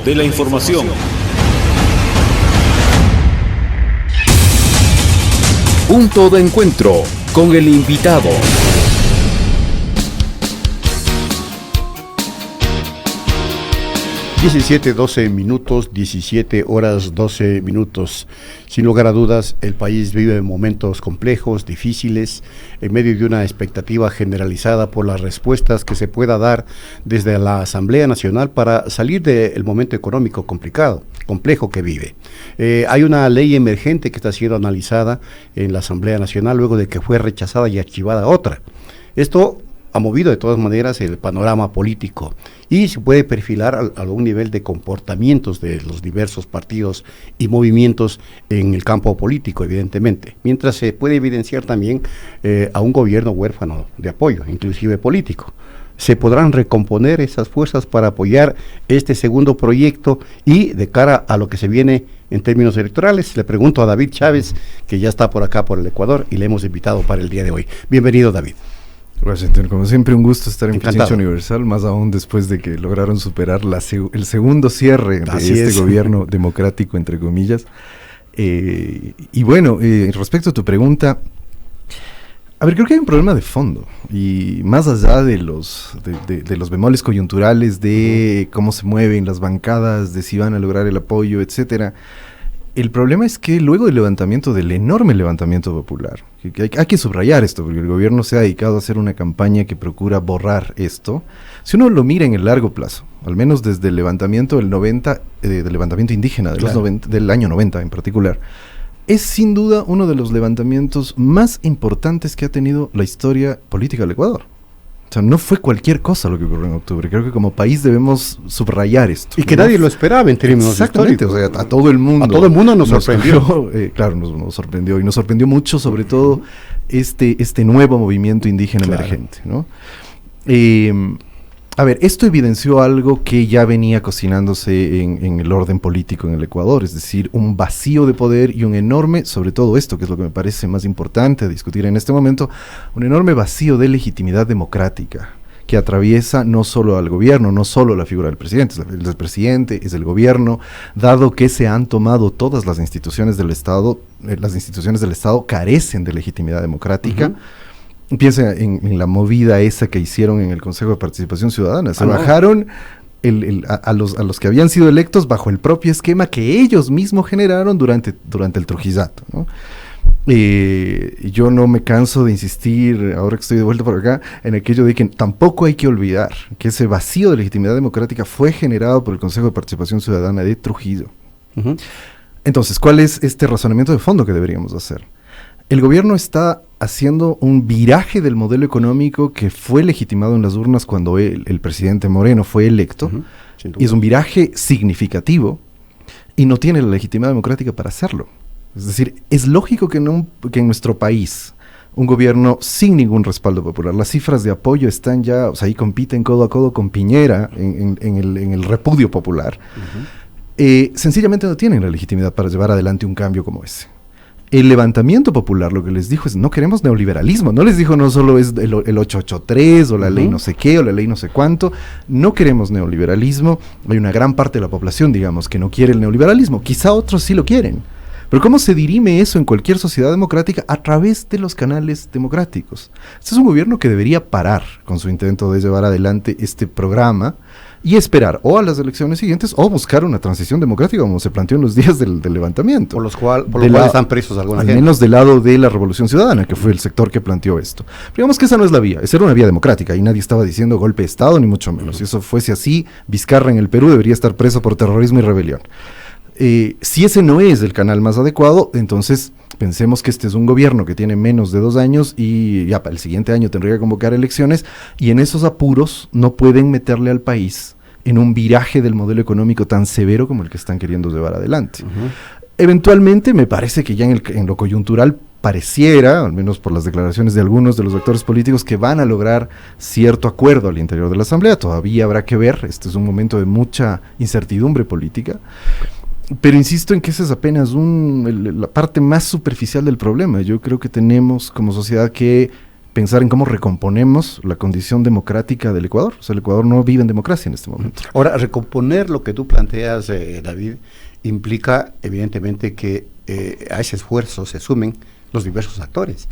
De la información. Punto de encuentro con el invitado. (17:12), 17 horas 12 minutos. Sin lugar a dudas, el país vive momentos complejos, difíciles, en medio de una expectativa generalizada por las respuestas que se pueda dar desde la Asamblea Nacional para salir del momento económico complejo que vive. Hay una ley emergente que está siendo analizada en la Asamblea Nacional luego de que fue rechazada y archivada otra. Esto ha movido de todas maneras el panorama político y se puede perfilar a algún nivel de comportamientos de los diversos partidos y movimientos en el campo político, evidentemente, mientras se puede evidenciar también a un gobierno huérfano de apoyo, inclusive político. ¿Se podrán recomponer esas fuerzas para apoyar este segundo proyecto y de cara a lo que se viene en términos electorales? Le pregunto a David Chávez, que ya está por acá por el Ecuador y le hemos invitado para el día de hoy. Bienvenido, David. Washington, como siempre, un gusto estar en Encantado. Presencia Universal, más aún después de que lograron superar el segundo cierre de este gobierno democrático, entre comillas. Y bueno, respecto a tu pregunta, a ver, creo que hay un problema de fondo, y más allá de los bemoles coyunturales de cómo se mueven las bancadas, de si van a lograr el apoyo, etcétera. El problema es que luego del enorme levantamiento popular, que hay que subrayar esto, porque el gobierno se ha dedicado a hacer una campaña que procura borrar esto. Si uno lo mira en el largo plazo, al menos desde el levantamiento del 90, del levantamiento indígena del año 90 en particular, es sin duda uno de los levantamientos más importantes que ha tenido la historia política del Ecuador. O sea, no fue cualquier cosa lo que ocurrió en octubre. Creo que como país debemos subrayar esto. Y que nadie lo esperaba en términos exactamente, históricos. O sea, a todo el mundo. A todo el mundo nos sorprendió. Claro, nos sorprendió. Y nos sorprendió mucho, sobre todo, este nuevo movimiento indígena emergente, ¿no? A ver, esto evidenció algo que ya venía cocinándose en el orden político en el Ecuador, es decir, un vacío de poder y un enorme, sobre todo esto, que es lo que me parece más importante a discutir en este momento, un enorme vacío de legitimidad democrática que atraviesa no solo al gobierno, no solo la figura del presidente, es el presidente, es el gobierno, dado que se han tomado todas las instituciones del Estado, las instituciones del Estado carecen de legitimidad democrática. Piensa en la movida esa que hicieron en el Consejo de Participación Ciudadana. Se bajaron a los que habían sido electos bajo el propio esquema que ellos mismos generaron durante el trujillato, ¿no? Yo no me canso de insistir, ahora que estoy de vuelta por acá, en aquello de que tampoco hay que olvidar que ese vacío de legitimidad democrática fue generado por el Consejo de Participación Ciudadana de Trujillo. Entonces, ¿cuál es este razonamiento de fondo que deberíamos hacer? El gobierno está haciendo un viraje del modelo económico que fue legitimado en las urnas cuando el presidente Moreno fue electo, y es un viraje significativo, y no tiene la legitimidad democrática para hacerlo. Es decir, es lógico que en nuestro país, un gobierno sin ningún respaldo popular, las cifras de apoyo están ya, o sea, ahí compiten codo a codo con Piñera en el repudio popular, sencillamente no tienen la legitimidad para llevar adelante un cambio como ese. El levantamiento popular lo que les dijo es: no queremos neoliberalismo. No les dijo no solo es el 883 o la ley no sé qué o la ley no sé cuánto. No queremos neoliberalismo. Hay una gran parte de la población, digamos, que no quiere el neoliberalismo. Quizá otros sí lo quieren. Pero ¿cómo se dirime eso en cualquier sociedad democrática? A través de los canales democráticos. Este es un gobierno que debería parar con su intento de llevar adelante este programa y esperar o a las elecciones siguientes o buscar una transición democrática como se planteó en los días del levantamiento. Por lo cual están presos alguna gente. Al menos del lado de la Revolución Ciudadana, que fue el sector que planteó esto. Pero digamos que esa no es la vía, esa era una vía democrática y nadie estaba diciendo golpe de Estado ni mucho menos. Si eso fuese así, Vizcarra en el Perú debería estar preso por terrorismo y rebelión. Si ese no es el canal más adecuado, entonces pensemos que este es un gobierno que tiene menos de 2 años y ya para el siguiente año tendría que convocar elecciones, y en esos apuros no pueden meterle al país en un viraje del modelo económico tan severo como el que están queriendo llevar adelante. Eventualmente me parece que ya en lo coyuntural pareciera, al menos por las declaraciones de algunos de los actores políticos, que van a lograr cierto acuerdo al interior de la Asamblea. Todavía habrá que ver, este es un momento de mucha incertidumbre política. Pero insisto en que esa es apenas la parte más superficial del problema. Yo creo que tenemos como sociedad que pensar en cómo recomponemos la condición democrática del Ecuador. O sea, el Ecuador no vive en democracia en este momento. Ahora, recomponer lo que tú planteas, David, implica evidentemente que a ese esfuerzo se sumen los diversos actores.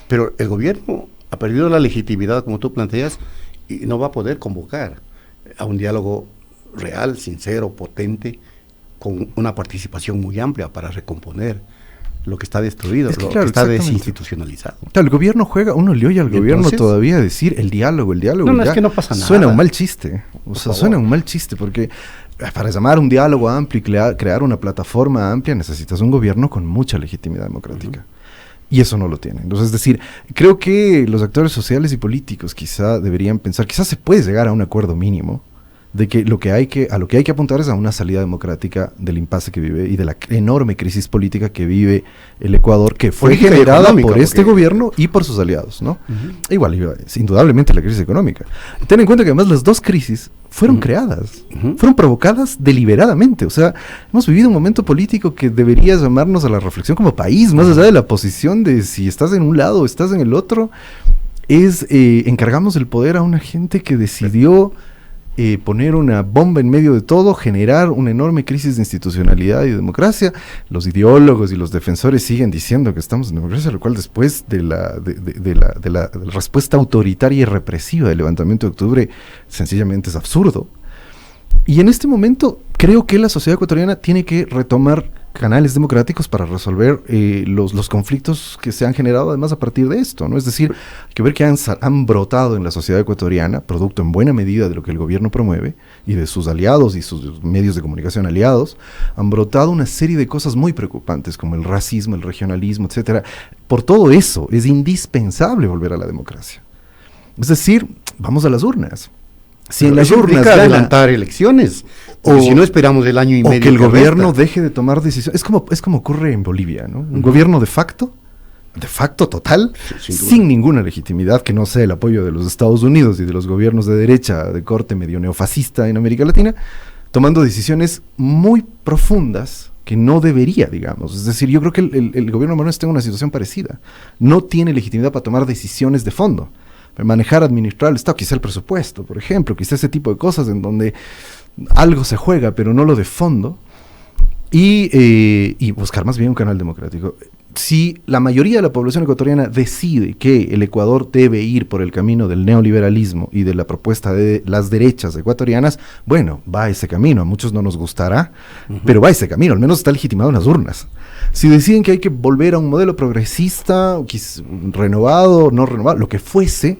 Pero el gobierno ha perdido la legitimidad, como tú planteas, y no va a poder convocar a un diálogo real, sincero, potente, con una participación muy amplia para recomponer lo que está destruido, lo que está desinstitucionalizado. Claro, el gobierno juega, uno le oye al gobierno todavía decir el diálogo. No, es que no pasa nada. Suena un mal chiste, suena un mal chiste, porque para llamar un diálogo amplio y crear una plataforma amplia necesitas un gobierno con mucha legitimidad democrática. Y eso no lo tienen. Entonces, es decir, creo que los actores sociales y políticos quizá deberían pensar, quizás se puede llegar a un acuerdo mínimo de que a lo que hay que apuntar es a una salida democrática del impasse que vive y de la enorme crisis política que vive el Ecuador, que fue generada por este gobierno y por sus aliados, ¿no? Igual, indudablemente la crisis económica. Ten en cuenta que además las dos crisis fueron creadas, fueron provocadas deliberadamente. O sea, hemos vivido un momento político que debería llamarnos a la reflexión como país, más allá de la posición de si estás en un lado o estás en el otro, encargamos el poder a una gente que decidió poner una bomba en medio de todo, generar una enorme crisis de institucionalidad y democracia. Los ideólogos y los defensores siguen diciendo que estamos en democracia, lo cual después de la respuesta autoritaria y represiva del levantamiento de octubre, sencillamente es absurdo. Y en este momento creo que la sociedad ecuatoriana tiene que retomar canales democráticos para resolver los conflictos que se han generado además a partir de esto, ¿no? Es decir, hay que ver que han brotado en la sociedad ecuatoriana, producto en buena medida de lo que el gobierno promueve y de sus aliados y sus medios de comunicación aliados, han brotado una serie de cosas muy preocupantes como el racismo, el regionalismo, etcétera. Por todo eso es indispensable volver a la democracia. Es decir, vamos a las urnas. Si en las urnas gana, adelantar elecciones, o si no esperamos el año y medio. O que el gobierno deje de tomar decisiones. Es como ocurre en Bolivia, ¿no? Un gobierno de facto total, sin ninguna legitimidad, que no sea el apoyo de los Estados Unidos y de los gobiernos de derecha, de corte medio neofascista en América Latina, tomando decisiones muy profundas que no debería, digamos. Es decir, yo creo que el gobierno peruano está en una situación parecida. No tiene legitimidad para tomar decisiones de fondo. Manejar, administrar el Estado, quizá el presupuesto, por ejemplo, quizá ese tipo de cosas en donde algo se juega, pero no lo de fondo, y buscar más bien un canal democrático. Si la mayoría de la población ecuatoriana decide que el Ecuador debe ir por el camino del neoliberalismo y de la propuesta de las derechas ecuatorianas, bueno, va a ese camino. A muchos no nos gustará, pero va a ese camino, al menos está legitimado en las urnas. Si deciden que hay que volver a un modelo progresista, renovado, no renovado, lo que fuese,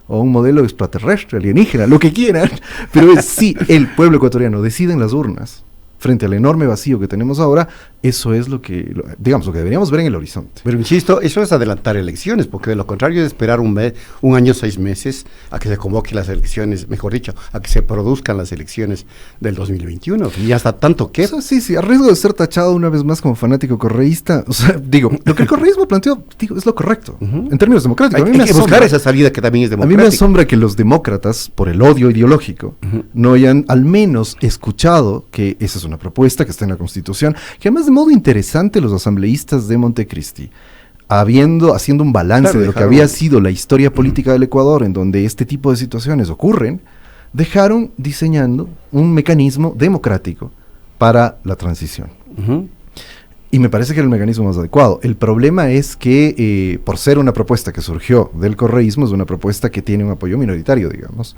o un modelo extraterrestre, alienígena, lo que quieran, pero si el pueblo ecuatoriano decide en las urnas, frente al enorme vacío que tenemos ahora, eso es lo que deberíamos ver en el horizonte. Pero insisto, eso es adelantar elecciones, porque de lo contrario es esperar un año, 6 meses, a que se convoquen las elecciones, mejor dicho, a que se produzcan las elecciones del 2021, y hasta tanto que... Eso sí, a riesgo de ser tachado una vez más como fanático correísta, o sea, lo que el correísmo planteó, es lo correcto, en términos democráticos. Hay que buscar esa salida que también es democrática. A mí me asombra que los demócratas, por el odio ideológico, no hayan al menos escuchado que esa es una propuesta que está en la Constitución, que además de modo interesante los asambleístas de Montecristi, haciendo un balance de lo que había sido la historia política del Ecuador, en donde este tipo de situaciones ocurren, dejaron diseñando un mecanismo democrático para la transición. Y me parece que era el mecanismo más adecuado. El problema es que, por ser una propuesta que surgió del correísmo, es una propuesta que tiene un apoyo minoritario, digamos.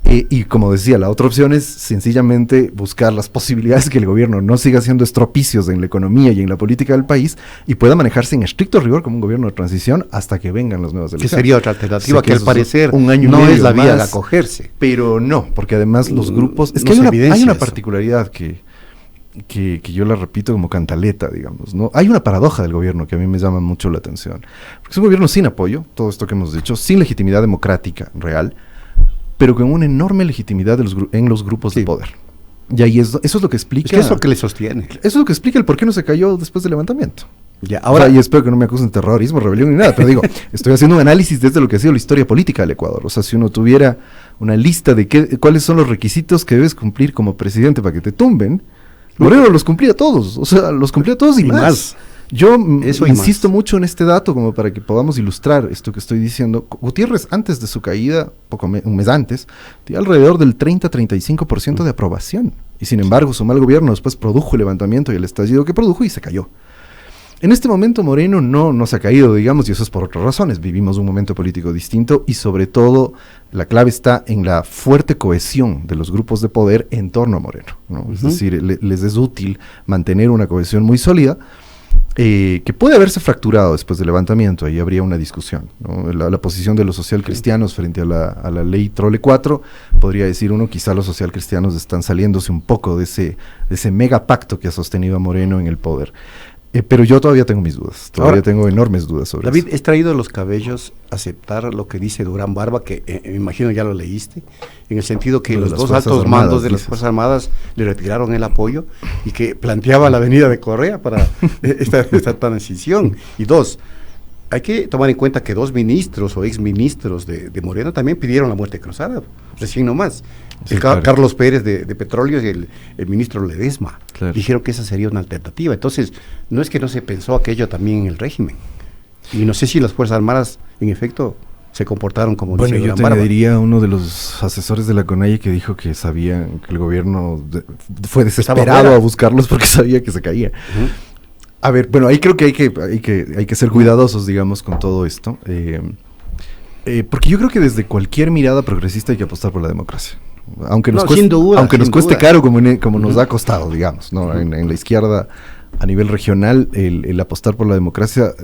Y como decía, la otra opción es sencillamente buscar las posibilidades que el gobierno no siga haciendo estropicios en la economía y en la política del país y pueda manejarse en estricto rigor como un gobierno de transición hasta que vengan las nuevas elecciones. Que sería otra alternativa, que al parecer un año no es la más, vía de acogerse. Pero no, porque además los grupos... Es que hay una particularidad que yo la repito como cantaleta, digamos, ¿no? Hay una paradoja del gobierno que a mí me llama mucho la atención. Porque es un gobierno sin apoyo, todo esto que hemos dicho, sin legitimidad democrática real, pero con una enorme legitimidad en los grupos de poder. Y ahí eso es lo que explica... Es que es lo que le sostiene. Eso es lo que explica el por qué no se cayó después del levantamiento. Ya, ahora, y espero que no me acusen de terrorismo, rebelión ni nada, pero digo, estoy haciendo un análisis desde lo que ha sido la historia política del Ecuador. O sea, si uno tuviera una lista de cuáles son los requisitos que debes cumplir como presidente para que te tumben, Moreno los cumplía todos, o sea, los cumplía todos y más. Yo insisto mucho en este dato como para que podamos ilustrar esto que estoy diciendo. Gutiérrez, antes de su caída, un mes antes, tenía alrededor del 30-35% de aprobación. Y sin embargo, su mal gobierno después produjo el levantamiento y el estallido que produjo y se cayó. En este momento Moreno no se ha caído, digamos, y eso es por otras razones. Vivimos un momento político distinto y sobre todo la clave está en la fuerte cohesión de los grupos de poder en torno a Moreno, ¿no? Es decir, les es útil mantener una cohesión muy sólida, que puede haberse fracturado después del levantamiento. Ahí habría una discusión, ¿no? La posición de los socialcristianos frente a la ley Trole 4, podría decir uno, quizá los socialcristianos están saliéndose un poco de ese megapacto que ha sostenido a Moreno en el poder. Pero yo todavía tengo mis dudas, tengo enormes dudas sobre David, eso. es traído de los cabellos aceptar lo que dice Durán Barba, que me imagino ya lo leíste, en el sentido que los dos altos mandos de las Fuerzas Armadas le retiraron el apoyo y que planteaba la venida de Correa para esta transición. Y dos, hay que tomar en cuenta que dos ministros o exministros de Moreno también pidieron la muerte cruzada, recién nomás. Sí, claro. Carlos Pérez de Petróleos y el ministro Ledesma dijeron que esa sería una alternativa. Entonces, no es que no se pensó aquello también en el régimen. Y no sé si las Fuerzas Armadas, en efecto, se comportaron como... Bueno, yo te diría uno de los asesores de la CONAIE que dijo que sabían que el gobierno fue desesperado a buscarlos porque sabía que se caía. A ver, bueno, ahí creo que hay que ser cuidadosos, digamos, con todo esto. Porque yo creo que desde cualquier mirada progresista hay que apostar por la democracia. Aunque nos cueste caro como nos ha costado, digamos, ¿no? En la izquierda a nivel regional, el apostar por la democracia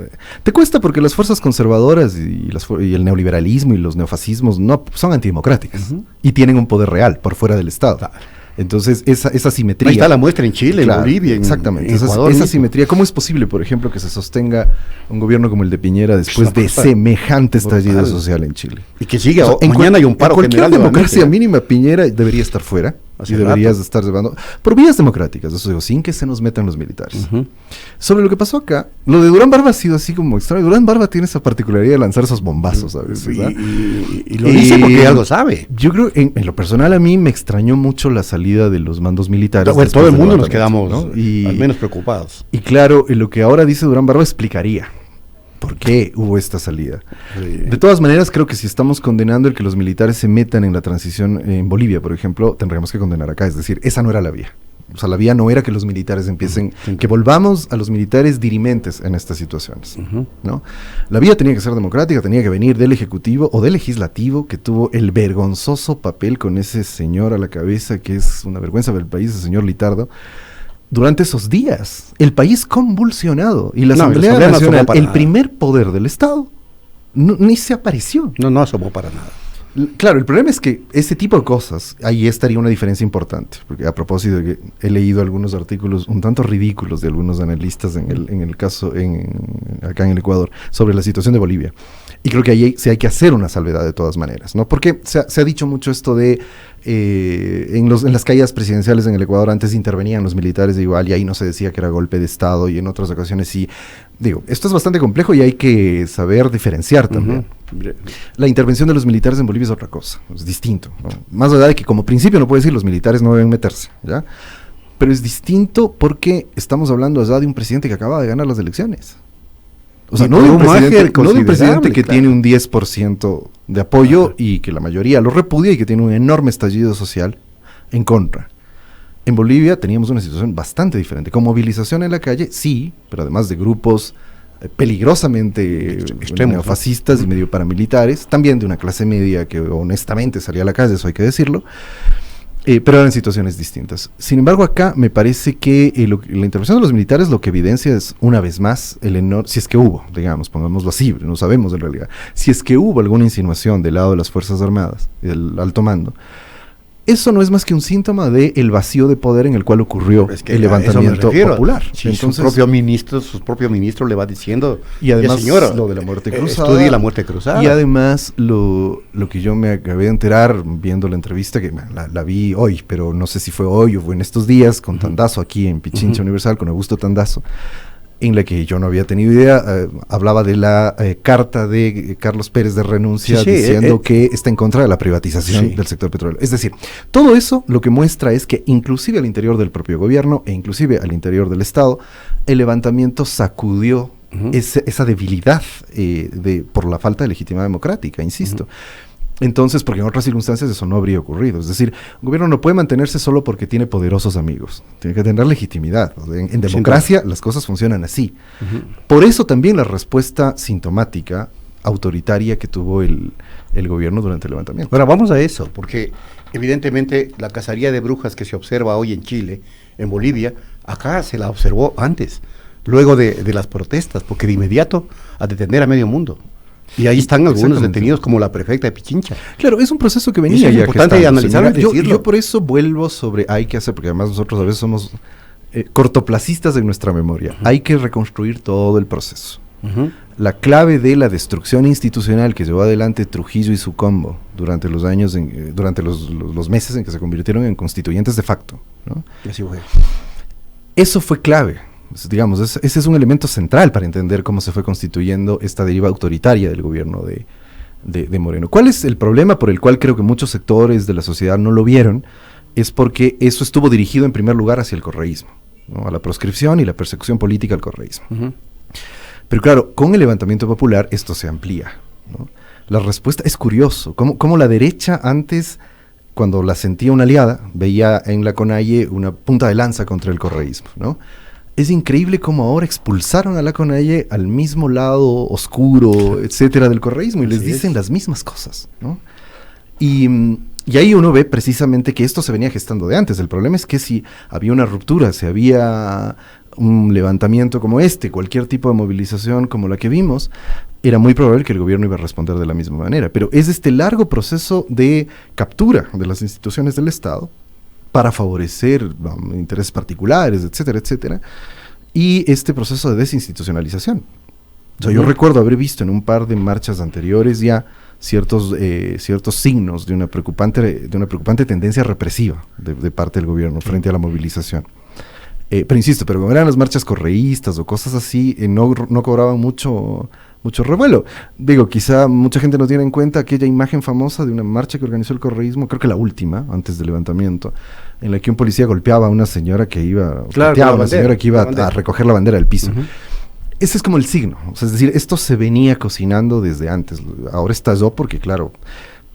te cuesta porque las fuerzas conservadoras y el neoliberalismo y los neofascismos no son antidemocráticas y tienen un poder real por fuera del Estado. Entonces, esa simetría... Ahí está la muestra en Chile, en Bolivia, exactamente. Esa simetría, ¿cómo es posible, por ejemplo, que se sostenga un gobierno como el de Piñera después de semejante estallido social en Chile? Y que siga, mañana hay un paro general. En cualquier democracia mínima, Piñera debería estar fuera. Y deberías estar llevando por vías democráticas, eso digo, sin que se nos metan los militares. Sobre lo que pasó acá, lo de Durán Barba ha sido así como extraño. Durán Barba tiene esa particularidad de lanzar esos bombazos a veces, ¿verdad? Y lo dice porque algo sabe. Yo creo, en lo personal, a mí me extrañó mucho la salida de los mandos militares. Bueno, todo el mundo nos quedamos, ¿no? Al menos preocupados. Y claro, lo que ahora dice Durán Barba explicaría por qué hubo esta salida. De todas maneras, creo que si estamos condenando el que los militares se metan en la transición en Bolivia, por ejemplo, tendríamos que condenar acá. Es decir, esa no era la vía. O sea, la vía no era que los militares empiecen, que volvamos a los militares dirimentes en estas situaciones, ¿no? La vía tenía que ser democrática, tenía que venir del Ejecutivo o del Legislativo, que tuvo el vergonzoso papel con ese señor a la cabeza, que es una vergüenza para el país, el señor Litardo. Durante esos días, el país convulsionado y la Asamblea Nacional, el primer poder del Estado, ni se apareció. No asomó para nada. Claro, el problema es que ese tipo de cosas, ahí estaría una diferencia importante, porque a propósito de que he leído algunos artículos un tanto ridículos de algunos analistas en el caso acá en el Ecuador sobre la situación de Bolivia. Y creo que ahí sí hay que hacer una salvedad de todas maneras, ¿no? Porque se ha dicho mucho esto de en las caídas presidenciales en el Ecuador antes intervenían los militares igual y ahí no se decía que era golpe de Estado y en otras ocasiones sí. Digo, esto es bastante complejo y hay que saber diferenciar también. La intervención de los militares en Bolivia es otra cosa, es distinto, ¿no? Más allá de que como principio no puedo decir los militares no deben meterse, ¿ya? Pero es distinto porque estamos hablando allá de un presidente que acaba de ganar las elecciones. O sea, no de un presidente que tiene un 10% de apoyo y que la mayoría lo repudia y que tiene un enorme estallido social en contra. En Bolivia teníamos una situación bastante diferente, con movilización en la calle, sí, pero además de grupos peligrosamente neofascistas y medio paramilitares, también de una clase media que honestamente salía a la calle, eso hay que decirlo, pero eran situaciones distintas. Sin embargo, acá me parece que la intervención de los militares lo que evidencia es, una vez más, si es que hubo, digamos, pongámoslo así, no sabemos en realidad, si es que hubo alguna insinuación del lado de las Fuerzas Armadas, del alto mando, eso no es más que un síntoma del vacío de poder en el cual ocurrió el levantamiento popular. Si entonces, su propio ministro le va diciendo, y además señora, lo de la muerte cruzada. Estudie la muerte cruzada. Y además lo que yo me acabé de enterar viendo la entrevista, que la vi hoy, pero no sé si fue hoy o fue en estos días, con Tandazo aquí en Pichincha Universal, con Augusto Tandazo. en la que yo no había tenido idea, hablaba de la carta de Carlos Pérez de renuncia, diciendo que está en contra de la privatización del sector petrolero. Es decir, todo eso lo que muestra es que inclusive al interior del propio gobierno e inclusive al interior del Estado, el levantamiento sacudió esa debilidad por la falta de legitimidad democrática, insisto. Entonces, porque en otras circunstancias eso no habría ocurrido. Es decir, un gobierno no puede mantenerse solo porque tiene poderosos amigos. Tiene que tener legitimidad. En democracia las cosas funcionan así. Por eso también la respuesta sintomática, autoritaria que tuvo el gobierno durante el levantamiento. Ahora vamos a eso, porque evidentemente la cacería de brujas que se observa hoy en Chile, en Bolivia, acá se la observó antes, luego de las protestas, porque de inmediato a detener a medio mundo. Y ahí están algunos detenidos como la prefecta de Pichincha. Claro, es un proceso que venía. Es importante analizar. Yo por eso vuelvo sobre hay que hacer, porque además nosotros a veces somos cortoplacistas en nuestra memoria. Hay que reconstruir todo el proceso. La clave de la destrucción institucional que llevó adelante Trujillo y su combo durante los años, durante los meses en que se convirtieron en constituyentes de facto, ¿no? Así fue. Eso fue clave. Digamos, ese es un elemento central para entender cómo se fue constituyendo esta deriva autoritaria del gobierno de Moreno. ¿Cuál es el problema por el cual creo que muchos sectores de la sociedad no lo vieron? Es porque eso estuvo dirigido en primer lugar hacia el correísmo, ¿no? A la proscripción y la persecución política al correísmo. Pero claro, con el levantamiento popular esto se amplía, ¿no? La respuesta es curioso, cómo la derecha antes, cuando la sentía una aliada, veía en la CONAIE una punta de lanza contra el correísmo, ¿no? Es increíble cómo ahora expulsaron a la CONAIE al mismo lado oscuro, etcétera, del correísmo, y les dicen las mismas cosas, ¿no? Y ahí uno ve precisamente que esto se venía gestando de antes. El problema es que si había una ruptura, si había un levantamiento como cualquier tipo de movilización como la que vimos, era muy probable que el gobierno iba a responder de la misma manera. Pero es este largo proceso de captura de las instituciones del Estado para favorecer intereses particulares, etcétera, etcétera, y este proceso de desinstitucionalización. O sea, yo recuerdo haber visto en un par de marchas anteriores ya ciertos signos de una preocupante tendencia represiva de parte del gobierno frente a la movilización. Pero insisto, como eran las marchas correístas o cosas así, no cobraban mucho revuelo. Digo, quizá mucha gente no tiene en cuenta aquella imagen famosa de una marcha que organizó el correísmo, creo que la última, antes del levantamiento, en la que un policía golpeaba a una señora que iba a recoger la bandera del piso. Ese es como el signo, o sea, es decir, esto se venía cocinando desde antes, ahora estalló porque, claro,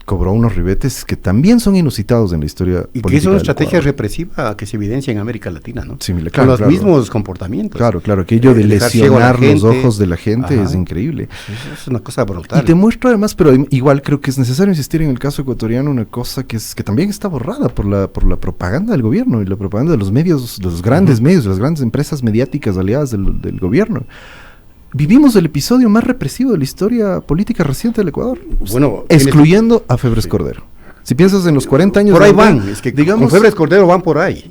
cobró unos ribetes que también son inusitados en la historia política. Y que es una estrategia represiva que se evidencia en América Latina, ¿no? Sí, con los mismos comportamientos. Claro, aquello de lesionar los ojos de la gente es increíble. Es una cosa brutal. Y te muestro además, pero igual creo que es necesario insistir en el caso ecuatoriano, una cosa que también está borrada por la propaganda del gobierno y la propaganda de los medios, de los grandes medios, de las grandes empresas mediáticas aliadas del gobierno. Vivimos el episodio más represivo de la historia política reciente del Ecuador, excluyendo a Febres Cordero. Si piensas en los 40 años... Por ahí van, es que digamos, con Febres Cordero van por ahí.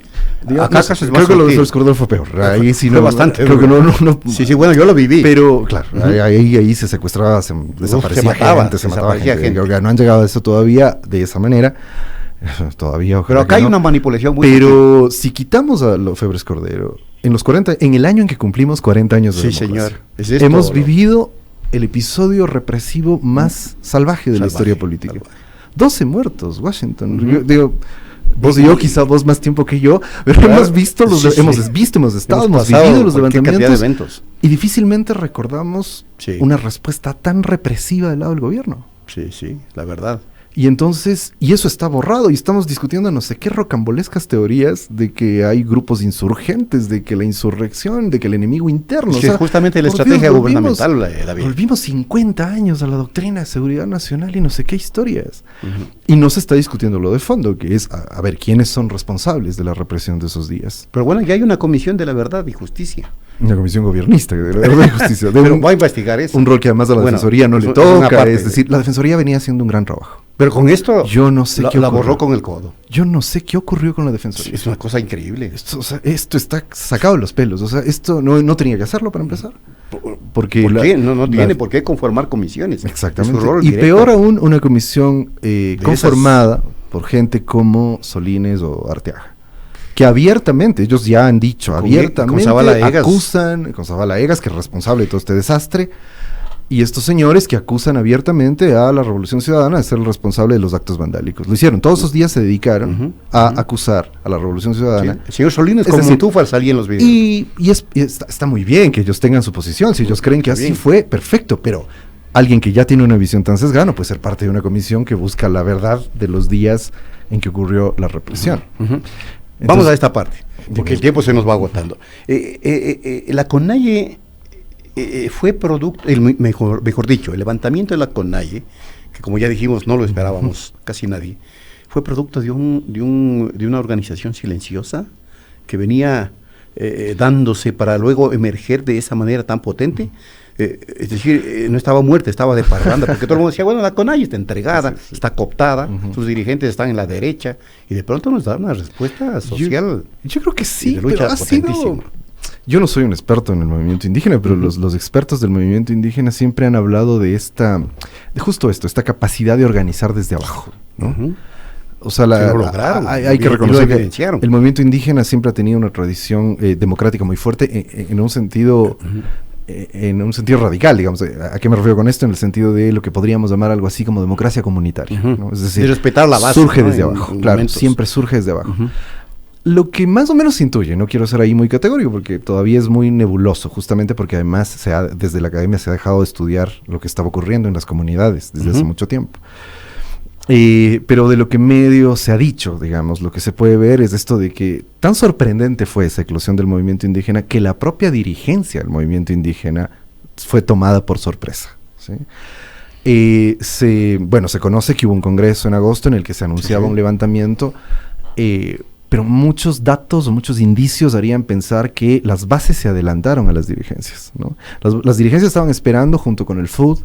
Acá creo que lo de Febres Cordero fue peor. Ahí sí fue bastante. Creo que no. Sí, bueno, yo lo viví. Pero, claro, ahí se secuestraba, desaparecía gente, se mataba gente. No han llegado a eso todavía de esa manera. Todavía, pero acá hay una manipulación muy... Pero si quitamos a los Febres Cordero, en el año en que cumplimos 40 años de democracia, señor. Hemos vivido el episodio represivo más salvaje de la historia política. 12 muertos, Washington. Yo digo, vos y yo, quizá vos más tiempo que yo, pero hemos visto hemos vivido los levantamientos y difícilmente recordamos una respuesta tan represiva del lado del gobierno. Sí, la verdad. Y entonces, eso está borrado, y estamos discutiendo no sé qué rocambolescas teorías de que hay grupos insurgentes, de que la insurrección, de que el enemigo interno... Es justamente la estrategia gubernamental, David. Volvimos 50 años a la doctrina de seguridad nacional y no sé qué historias. Y no se está discutiendo lo de fondo, que es, a ver, ¿quiénes son responsables de la represión de esos días? Pero bueno, ya hay una comisión de la verdad y justicia. Una comisión gobiernista de la verdad y justicia. Pero va a investigar eso. Un rol que además a la Defensoría no le toca, es decir, la Defensoría venía haciendo un gran trabajo. Pero con esto yo no sé la borró con el codo. Yo no sé qué ocurrió con la Defensoría. Es una cosa increíble. Esto está sacado de los pelos. O sea, esto no tenía que hacerlo para empezar. Porque ¿Por qué? No tiene por qué conformar comisiones. Exactamente. Y peor aún, una comisión conformada por gente como Solines o Arteaga. que abiertamente, ellos ya han dicho, abiertamente acusan con Zavala Egas, que es responsable de todo este desastre, y estos señores que acusan abiertamente a la Revolución Ciudadana de ser el responsable de los actos vandálicos. Lo hicieron, todos esos días se dedicaron a acusar a la Revolución Ciudadana. Sí. El señor Solín es como decir, tú salía en los videos. Y está muy bien que ellos tengan su posición, si ellos creen que así fue, perfecto, pero alguien que ya tiene una visión tan sesgada no puede ser parte de una comisión que busca la verdad de los días en que ocurrió la represión. Entonces, vamos a esta parte, porque el tiempo se nos va agotando. La CONAIE fue producto, mejor dicho, el levantamiento de la CONAIE, que como ya dijimos no lo esperábamos casi nadie, fue producto de una organización silenciosa que venía dándose para luego emerger de esa manera tan potente. Es decir, no estaba muerta, estaba de parranda, porque todo el mundo decía, bueno, la CONAIE está entregada, está cooptada, sus dirigentes están en la derecha, y de pronto nos da una respuesta social. Yo creo que sí, pero ha sido... Yo no soy un experto en el movimiento indígena, pero los expertos del movimiento indígena siempre han hablado de justo esto, esta capacidad de organizar desde abajo, ¿no? O sea, lo lograron, hay que reconocer que el movimiento indígena siempre ha tenido una tradición democrática muy fuerte en un sentido... en un sentido radical, digamos. ¿A qué me refiero con esto? En el sentido de lo que podríamos llamar algo así como democracia comunitaria, ¿no? Es decir, de respetar la base, surge, ¿no?, desde en abajo, claro, momentos. siempre surge desde abajo. Lo que más o menos se intuye, no quiero ser ahí muy categórico porque todavía es muy nebuloso, justamente porque además desde la academia se ha dejado de estudiar lo que estaba ocurriendo en las comunidades desde hace mucho tiempo. Pero de lo que medio se ha dicho, digamos, lo que se puede ver es esto de que tan sorprendente fue esa eclosión del movimiento indígena que la propia dirigencia del movimiento indígena fue tomada por sorpresa, ¿sí? Se conoce que hubo un congreso en agosto en el que se anunciaba un levantamiento, pero muchos datos o muchos indicios harían pensar que las bases se adelantaron a las dirigencias, ¿no? Las dirigencias estaban esperando junto con el FUD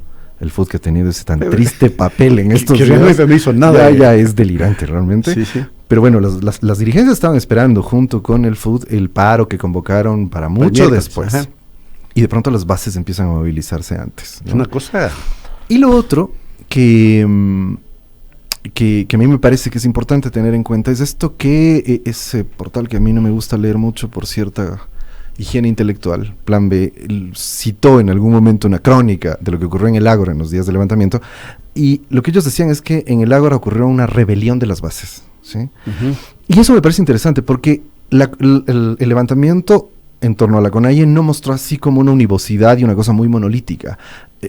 que ha tenido ese tan triste papel en estos días. Que realmente no hizo nada. Ya es delirante realmente. Sí. Pero bueno, las dirigencias estaban esperando junto con el FUD el paro que convocaron para mucho después. Ajá. Y de pronto las bases empiezan a movilizarse antes, ¿no? Es una cosa... Y lo otro que a mí me parece que es importante tener en cuenta es esto que ese portal que a mí no me gusta leer mucho por cierta higiene intelectual, Plan B, citó en algún momento una crónica de lo que ocurrió en el Ágora en los días del levantamiento, y lo que ellos decían es que en el Ágora ocurrió una rebelión de las bases, ¿sí? Y eso me parece interesante porque el levantamiento en torno a la CONAIE no mostró así como una univocidad y una cosa muy monolítica.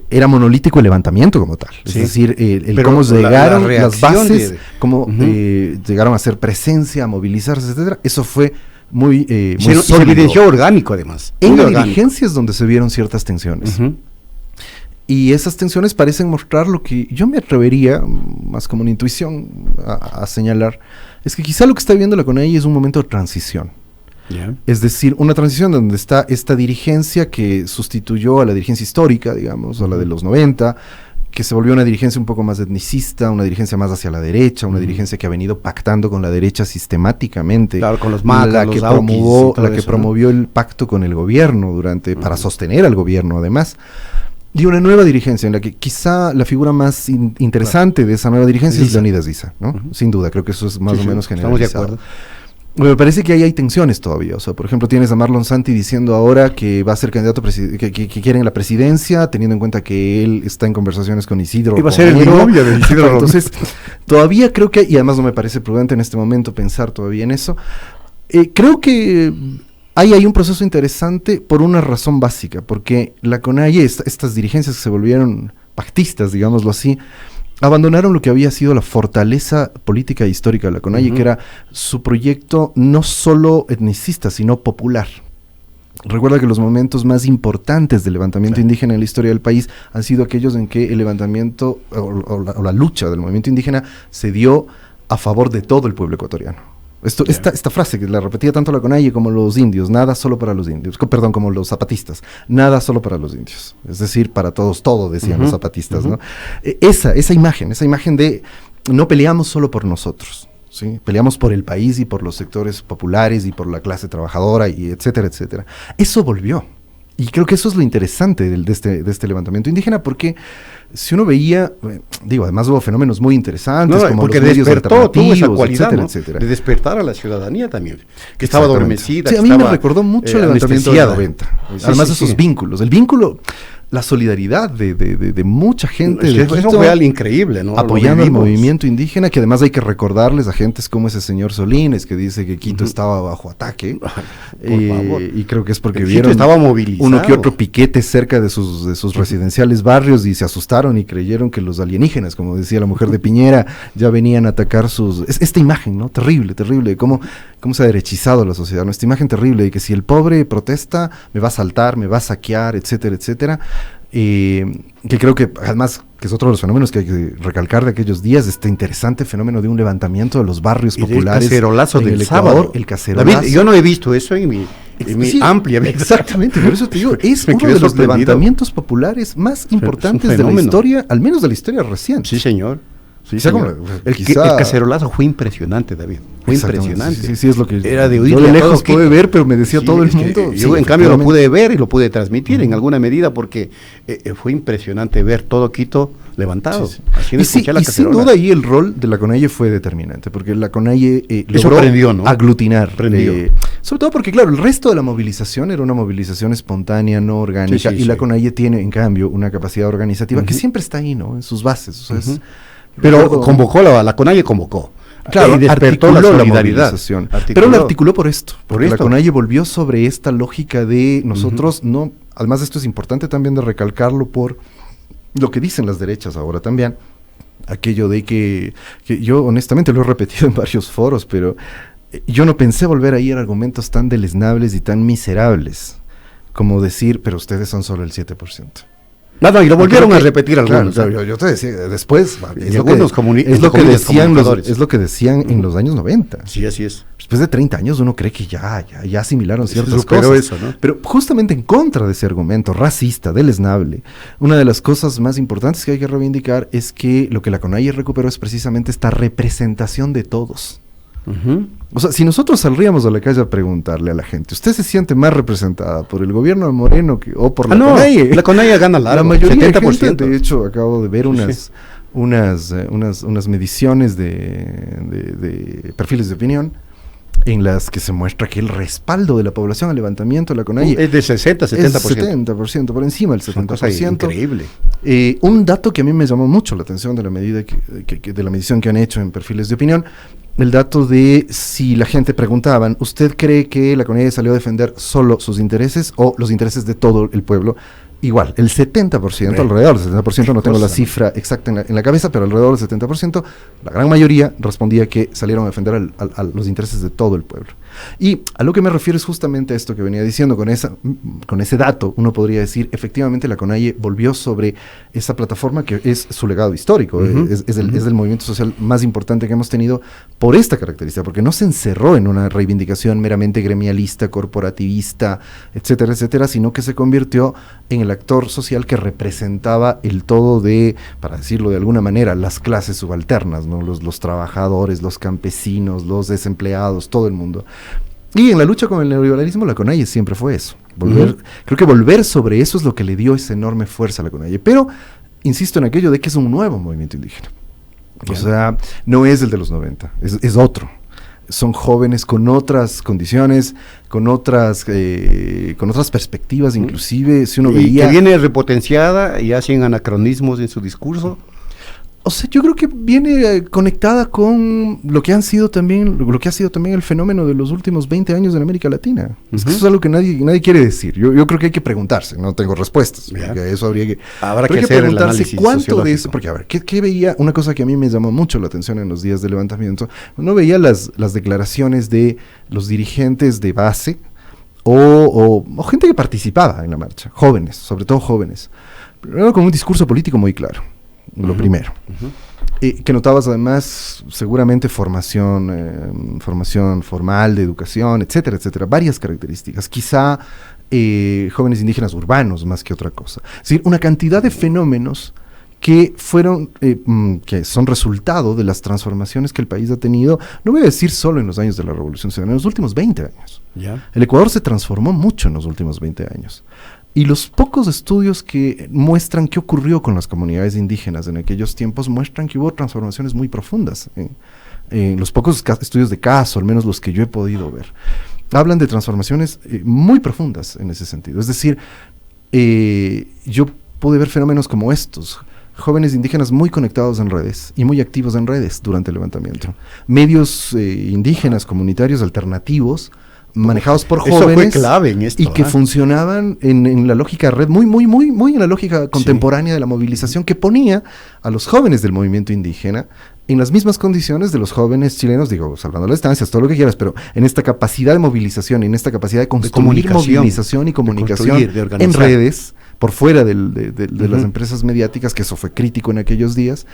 Era monolítico el levantamiento como tal, es decir, cómo llegaron las bases, cómo llegaron a hacer presencia, a movilizarse, etcétera. Eso fue muy sólido. Se evidenció orgánico, además. En la dirigencia es donde se vieron ciertas tensiones. Y esas tensiones parecen mostrar lo que yo me atrevería, más como una intuición, a señalar, es que quizá lo que está viviendo la CONAIE es un momento de transición. Es decir, una transición donde está esta dirigencia que sustituyó a la dirigencia histórica, digamos, a la de los 90, que se volvió una dirigencia un poco más etnicista, una dirigencia más hacia la derecha, una dirigencia que ha venido pactando con la derecha sistemáticamente. Claro, con los MACA, la que promovió el pacto con el gobierno para sostener al gobierno, además. Y una nueva dirigencia en la que quizá la figura más interesante de esa nueva dirigencia es Leonidas Issa, ¿no? Sin duda, creo que eso es más o menos generalizado. Estamos de acuerdo. Me parece que ahí hay tensiones todavía. O sea, por ejemplo, tienes a Marlon Santi diciendo ahora que va a ser candidato que quieren la presidencia, teniendo en cuenta que él está en conversaciones con Isidro. Y va a ser el novio de Isidro. Entonces, todavía creo que, y además no me parece prudente en este momento pensar todavía en eso, creo que hay un proceso interesante por una razón básica, porque la CONAIE, estas dirigencias que se volvieron pactistas, digámoslo así, abandonaron lo que había sido la fortaleza política e histórica de la CONAIE, que era su proyecto no solo etnicista, sino popular. Recuerda que los momentos más importantes del levantamiento indígena en la historia del país han sido aquellos en que el levantamiento o la lucha del movimiento indígena se dio a favor de todo el pueblo ecuatoriano. Esta frase que la repetía tanto la CONAIE como los indios, nada solo para los indios, como los zapatistas, nada solo para los indios, es decir, para todos, todo decían los zapatistas, ¿no? Esa imagen de no peleamos solo por nosotros, ¿sí? Peleamos por el país y por los sectores populares y por la clase trabajadora y etcétera, etcétera. Eso volvió. Y creo que eso es lo interesante de este levantamiento indígena, porque si uno veía, además hubo fenómenos muy interesantes, como porque los medios despertó, tuvo esa alternativos, cualidad, etcétera, ¿no? etcétera. De despertar a la ciudadanía también, que estaba adormecida. Sí, a mí me recordó mucho el levantamiento del 90. Sí, además sí, esos sí. vínculos, el vínculo, la solidaridad de mucha gente de Eso Quito, fue algo increíble, ¿no? apoyando al movimiento indígena, que además hay que recordarles a gentes como ese señor Solines, que dice que Quito estaba bajo ataque. Por favor. Y creo que es porque Quito vieron estaba movilizado. uno que otro piquete cerca de sus residenciales barrios y se asustaron y creyeron que los alienígenas, como decía la mujer de Piñera, ya venían a atacar esta imagen, ¿no? Terrible, de cómo se ha derechizado la sociedad, ¿no? Esta imagen terrible de que si el pobre protesta, me va a asaltar, me va a saquear, etcétera, etcétera. Que creo que además que es otro de los fenómenos que hay que recalcar de aquellos días, este interesante fenómeno de un levantamiento de los barrios populares. El cacerolazo en del el sábado. Ecuador, el cacerolazo. David, yo no he visto eso en mi Sí, amplia vida. Exactamente, por eso te digo, es Me uno quedé de los sorprendido. levantamientos populares más importantes de la fenómeno. historia, al menos de la historia reciente. Sí, señor. Sí, Quizá señor. como- El quizá- cacerolazo fue impresionante, David. Fue Exactamente, impresionante. Sí, es lo que Era de yo oírle de a lejos todo pude Quito. ver, pero me decía Sí, todo el es que mundo. Yo, en cambio, lo pude ver y lo pude transmitir en alguna medida porque fue impresionante ver todo Quito levantado. Sí, sí. Haciendo Y, sí, escuchar la y sin cacerola. duda ahí el rol de la CONAIE fue determinante, porque la CONAIE Eso logró prendió, ¿no? aglutinar. Prendió. Sobre todo porque, claro, el resto de la movilización era una movilización espontánea, no orgánica, Sí, sí, y la sí. CONAIE tiene, en cambio, una capacidad organizativa que siempre está ahí, ¿no? En sus bases. O sea, Ujú. Pero convocó, la CONAIE convocó. Claro, Y despertó articuló la la solidaridad. movilización. Articuló. Pero la articuló por esto, porque la esto. CONAIE volvió sobre esta lógica de nosotros no, además esto es importante también de recalcarlo por lo que dicen las derechas ahora también, aquello de que yo honestamente lo he repetido en varios foros, pero yo no pensé volver a ir a argumentos tan deleznables y tan miserables como decir, pero ustedes son solo el 7%. No, y lo volvieron Creo a que- repetir algunos. Claro, yo te decía, después, Y algunos es lo que comunistas decían comunicadores. es lo que decían en los años 90. Sí, así es. Después de 30 años uno cree que ya asimilaron Se ciertas superó cosas. eso, ¿no? Pero justamente en contra de ese argumento racista, deleznable, una de las cosas más importantes que hay que reivindicar es que lo que la CONAIE recuperó es precisamente esta representación de todos. Ujú. O sea, si nosotros saldríamos a la calle a preguntarle a la gente, ¿usted se siente más representada por el gobierno de Moreno o por la CONAIE? La CONAIE gana largo, La mayoría de 70%. gente, de hecho, acabo de ver Sí, unas mediciones de perfiles de opinión en las que se muestra que el respaldo de la población al levantamiento de la CONAIE Es de 60, 70%. es 70%, por encima del Es una cosa 70%. increíble. Un dato que a mí me llamó mucho la atención de la medida de la medición que han hecho en perfiles de opinión, el dato de si la gente preguntaban, ¿usted cree que la CONAIE salió a defender solo sus intereses o los intereses de todo el pueblo? Igual, el 70%, alrededor del 70%, no tengo la cifra exacta en la cabeza, pero alrededor del 70%, la gran mayoría respondía que salieron a defender a los intereses de todo el pueblo. Y a lo que me refiero es justamente a esto que venía diciendo, con ese dato, uno podría decir, efectivamente la CONAIE volvió sobre esa plataforma que es su legado histórico, es el movimiento social más importante que hemos tenido por esta característica, porque no se encerró en una reivindicación meramente gremialista, corporativista, etcétera, etcétera, sino que se convirtió en el actor social que representaba el todo de, para decirlo de alguna manera, las clases subalternas, ¿no? Los trabajadores, los campesinos, los desempleados, todo el mundo. Y en la lucha con el neoliberalismo, la CONAIE siempre fue eso. Creo que volver sobre eso es lo que le dio esa enorme fuerza a la CONAIE. Pero insisto en aquello de que es un nuevo movimiento indígena. O sea, no es el de los 90, es otro. Son jóvenes con otras condiciones, con otras perspectivas, inclusive, si uno Y veía... que viene repotenciada y hacen anacronismos en su discurso. O sea, yo creo que viene conectada con lo que ha sido también el fenómeno de los últimos 20 años en América Latina. Es que eso es algo que nadie quiere decir. Yo creo que hay que preguntarse, no tengo respuestas, porque eso habría que... Habrá pero que hay hacer el preguntarse análisis cuánto de sociológico. eso... Porque, a ver, ¿qué veía? Una cosa que a mí me llamó mucho la atención en los días de levantamiento, uno veía las declaraciones de los dirigentes de base o gente que participaba en la marcha, jóvenes, sobre todo jóvenes, pero con un discurso político muy claro. Lo primero. Que notabas además seguramente formación formal de educación, etcétera, etcétera, varias características, quizá jóvenes indígenas urbanos más que otra cosa. Es decir, una cantidad de fenómenos que que son resultado de las transformaciones que el país ha tenido, no voy a decir solo en los años de la Revolución Ciudadana, en los últimos 20 años. Ya. El Ecuador se transformó mucho en los últimos 20 años. Y los pocos estudios que muestran qué ocurrió con las comunidades indígenas en aquellos tiempos muestran que hubo transformaciones muy profundas. Los pocos estudios de caso, al menos los que yo he podido ver, hablan de transformaciones muy profundas en ese sentido. Es decir, yo pude ver fenómenos como estos. Jóvenes indígenas muy conectados en redes y muy activos en redes durante el levantamiento. Medios indígenas, comunitarios, alternativos, manejados por jóvenes. Eso fue clave en esto. Y que funcionaban en la lógica red, muy en la lógica contemporánea de la movilización, que ponía a los jóvenes del movimiento indígena en las mismas condiciones de los jóvenes chilenos, digo, salvando las distancias, todo lo que quieras, pero en esta capacidad de movilización, en esta capacidad de construir movilización y comunicación en redes, por fuera de las empresas mediáticas, que eso fue crítico en aquellos días.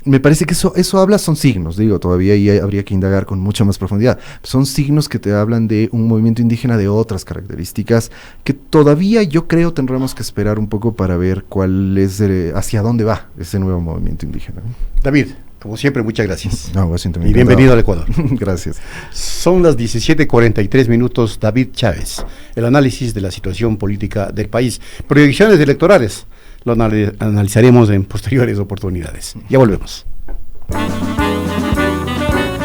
Me parece que eso habla, son signos, digo, todavía ahí habría que indagar con mucha más profundidad. Son signos que te hablan de un movimiento indígena de otras características que todavía yo creo tendremos que esperar un poco para ver cuál es, hacia dónde va ese nuevo movimiento indígena. David, como siempre, muchas gracias. Washington, y bienvenido al Ecuador. Gracias. Son las 17:43 minutos. David Chávez, el análisis de la situación política del país. Proyecciones electorales. Lo analizaremos en posteriores oportunidades. Ya volvemos.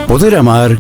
Poder amar